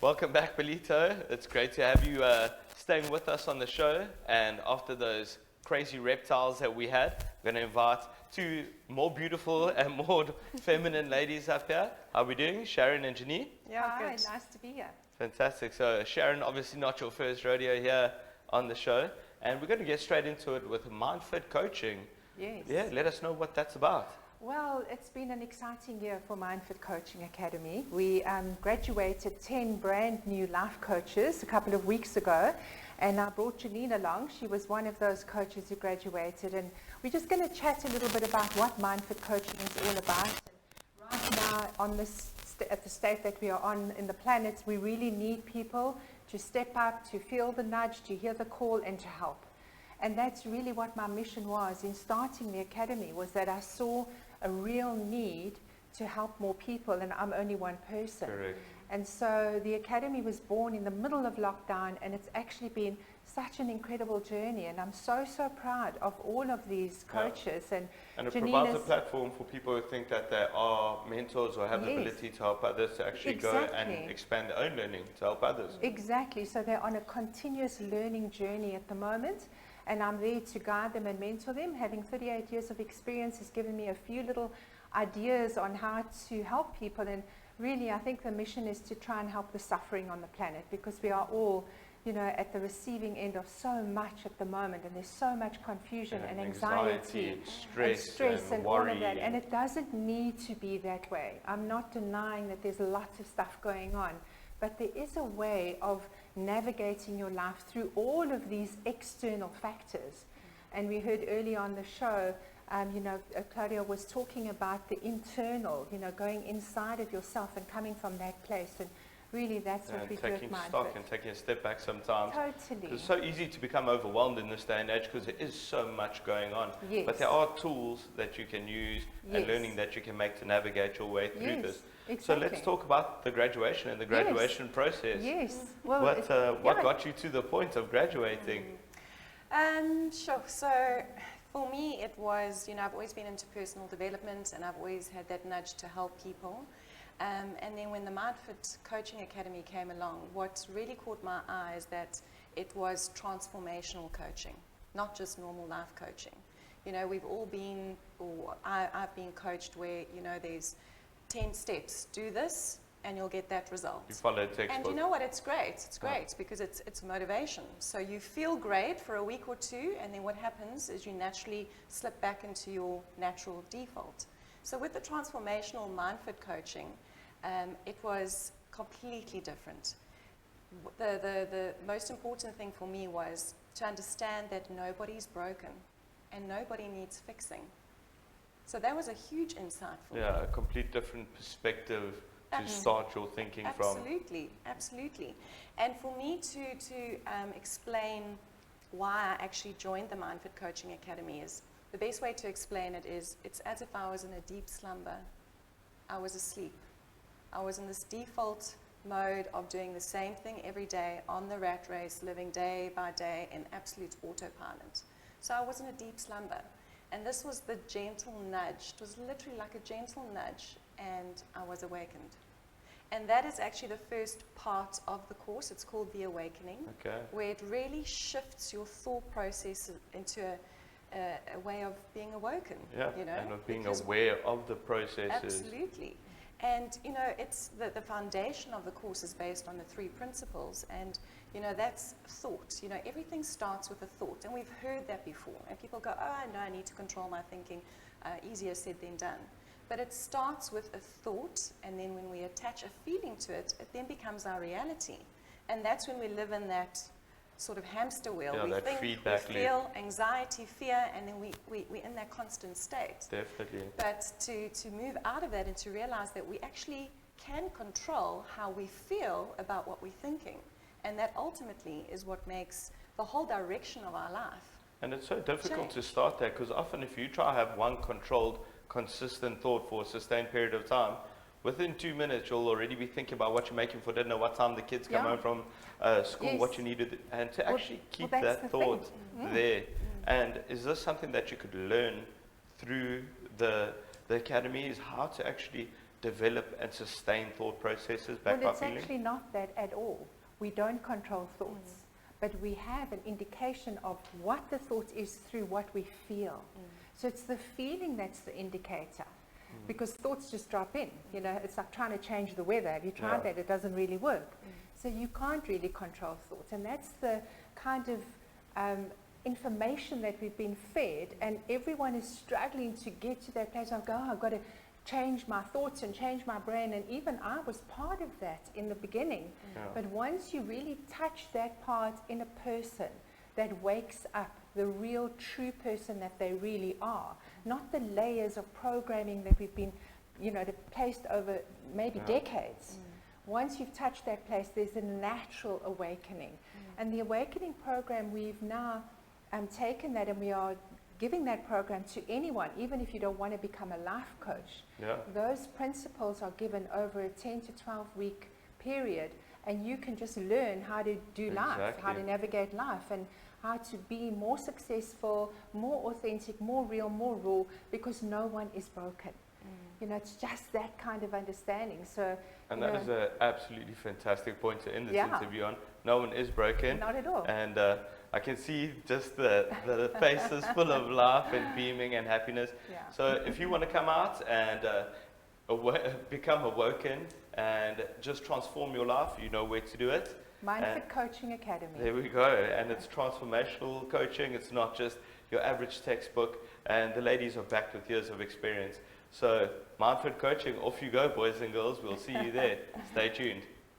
Welcome back, Ballito. It's great to have you staying with us on the show. And after those crazy reptiles that we had, we're going to invite two more beautiful and more feminine ladies up here. How are we doing? Sharon and Janine? Yeah, Hi, good. nice to be here. Fantastic. So Sharon, obviously not your first rodeo here on the show. And we're going to get straight into it with MindFit coaching. Yes. Yeah, let us know what that's about. Well, it's been an exciting year for MindFit Coaching Academy. We graduated 10 brand new life coaches a couple of weeks ago, and I brought Janine along. She was one of those coaches who graduated, and we're just going to chat a little bit about what MindFit Coaching is all about. And right now, on this at the state that we are on in the planet, we really need people to step up, to feel the nudge, to hear the call, and to help. And that's really what my mission was in starting the academy, was that I saw a real need to help more people, and I'm only one person. Correct. And so the academy was born in the middle of lockdown, and it's actually been such an incredible journey, and I'm so proud of all of these coaches. And it Janine provides a is- platform for people who think that they are mentors or have the Yes. ability to help others to actually go and Exactly. expand their own learning to help others. Exactly, so they're on a continuous learning journey at the moment, and I'm there to guide them and mentor them. Having 38 years of experience has given me a few little ideas on how to help people, and really I think the mission is to try and help the suffering on the planet, because we are all, you know, at the receiving end of so much at the moment, and there's so much confusion and anxiety and stress and all worry. of that, and it doesn't need to be that way. I'm not denying that there's lots of stuff going on, but there is a way of navigating your life through all of these external factors. And we heard early on the show, Claudia was talking about the internal, going inside of yourself and coming from that place. And really that's what we do at taking stock MindFit. and taking a step back sometimes. Totally. It's so easy to become overwhelmed in this day and age because there is so much going on. Yes. But there are tools that you can use and Yes. learning that you can make to navigate your way through Yes, this. exactly. So let's talk about the graduation and the graduation process. Yes. Well, What yeah. got you to the point of graduating? Sure. So for me, it was, I've always been into personal development, and I've always had that nudge to help people. And then when the MindFit Coaching Academy came along, what really caught my eye is that it was transformational coaching, not just normal life coaching. We've all been, or I've been coached where, there's 10 steps. Do this, and you'll get that result. You follow textbook. And you know what? It's great. It's great because it's motivation. So you feel great for a week or two, and then what happens is you naturally slip back into your natural default. So with the transformational MindFit coaching, it was completely different. The most important thing for me was to understand that nobody's broken and nobody needs fixing. So that was a huge insight for me. Yeah, a complete different perspective to start your thinking from. Absolutely. And for me to explain why I actually joined the MindFit Coaching Academy is, the best way to explain it is, it's as if I was in a deep slumber. I was asleep. I was in this default mode of doing the same thing every day, on the rat race, living day by day in absolute autopilot. So I was in a deep slumber. And this was the gentle nudge. It was literally like a gentle nudge, and I was awakened. And that is actually the first part of the course. It's called The Awakening, where it really shifts your thought process into a way of being awoken. Yeah, and of being aware of the processes. Absolutely. And, it's the foundation of the course is based on the 3 principles. And, that's thought. Everything starts with a thought. And we've heard that before. And people go, oh, no, I need to control my thinking. Easier said than done. But it starts with a thought. And then when we attach a feeling to it, it then becomes our reality. And that's when we live in that sort of hamster wheel. Yeah, we that think, feedback we feel anxiety, fear, and then we're in that constant state. Definitely. But to move out of that and to realize that we actually can control how we feel about what we're thinking. And that ultimately is what makes the whole direction of our life. And it's so difficult to change. start that, because often if you try to have one controlled, consistent thought for a sustained period of time, within 2 minutes you'll already be thinking about what you're making for dinner, what time the kids come home from school, what you need to do, and to actually keep that thought there. And is this something that you could learn through the academy, is how to actually develop and sustain thought processes back Well, up it's feeling? actually not that at all. We don't control thoughts, but we have an indication of what the thought is through what we feel. So it's the feeling that's the indicator, because thoughts just drop in. You know, it's like trying to change the weather. Have you tried that? It doesn't really work. So you can't really control thoughts, and that's the kind of information that we've been fed, and everyone is struggling to get to that place of, oh, I've got to change my thoughts and change my brain, and even I was part of that in the beginning. But once you really touch that part in a person that wakes up the real true person that they really are, not the layers of programming that we've been, you know, placed over maybe decades. Once you've touched that place, there's a natural awakening. And the awakening program, we've now taken that, and we are giving that program to anyone, even if you don't want to become a life coach. Those principles are given over a 10 to 12 week period, and you can just learn how to do life, how to navigate life, and how to be more successful, more authentic, more real, more raw, because no one is broken. You know, it's just that kind of understanding. So, and that is an absolutely fantastic point to end this interview on. No one is broken. Not at all. And I can see just the faces full of laugh and beaming and happiness. So if you want to come out and become awoken and just transform your life, you know where to do it. Mindful Coaching Academy. There we go. And it's transformational coaching. It's not just your average textbook. And the ladies are backed with years of experience. So Mindful Coaching, off you go, boys and girls. We'll see you there. Stay tuned.